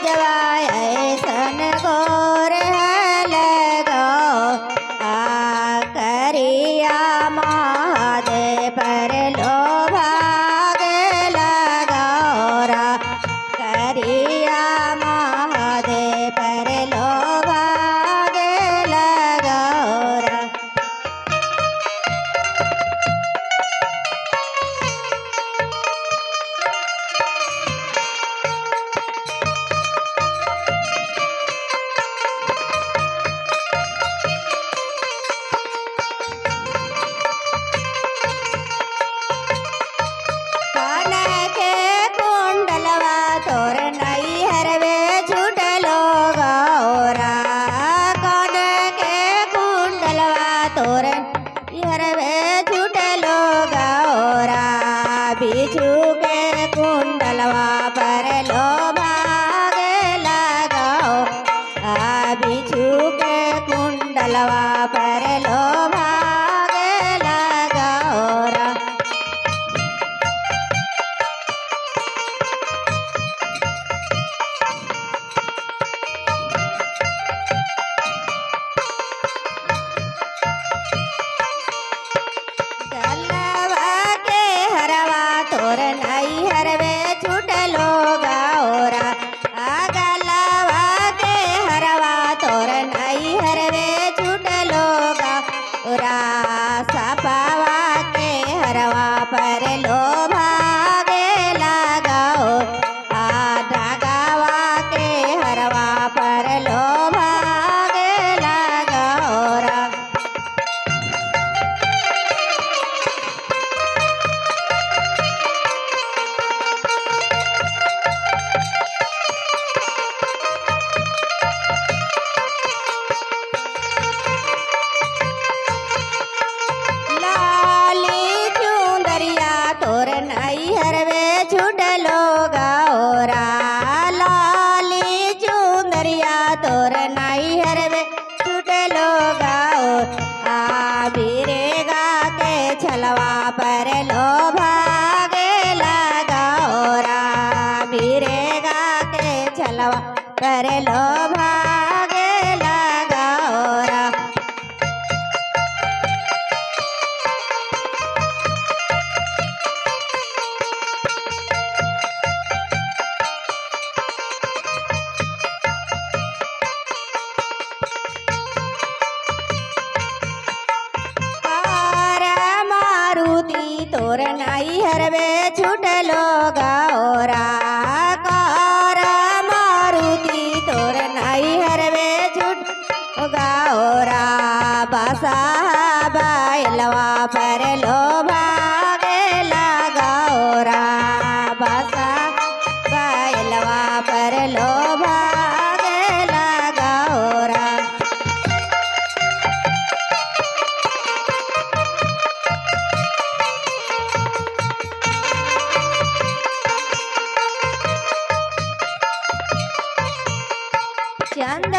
तेजवा ऐसन गोर लगो करिया महादेव पर लोभाग लगोरा करिया महादेव पर लोभाग लगोरा। तोर नैहर वे छूटलो गौरा कौन के कुंडलवा तोर नैहर वे छूटलो गौरा बिच्छू के कुंडलवा पर लो भाग लगाओ बिच्छू के कुंडलवा पर लो भाग लगाओरा। तोर नैहर वे छूटलो गौरा गलवा के हरवा तोर नैहर वे छूटलो गौरा सपवा के हरवा पर लो भागे लगाओ डगावा के हरवा पर लो भागे लगाओरा। तोर नैहर वे छूटलो गौरा लाली चुंदरिया तोर नैहर वे छूटलो गौरा बिरेगा के छलवा पर लो भागे लगाओरा बिरेगा के छलवा पर लो भागे लगाओरा। तोर नैहर वे छूटलो गौरा कर मारुति तोर नैहर वे छूट गौरा बसा बैलवा पर लो भागे लगौरा बसा बैलवा पर लो भागे लगौरा। चंद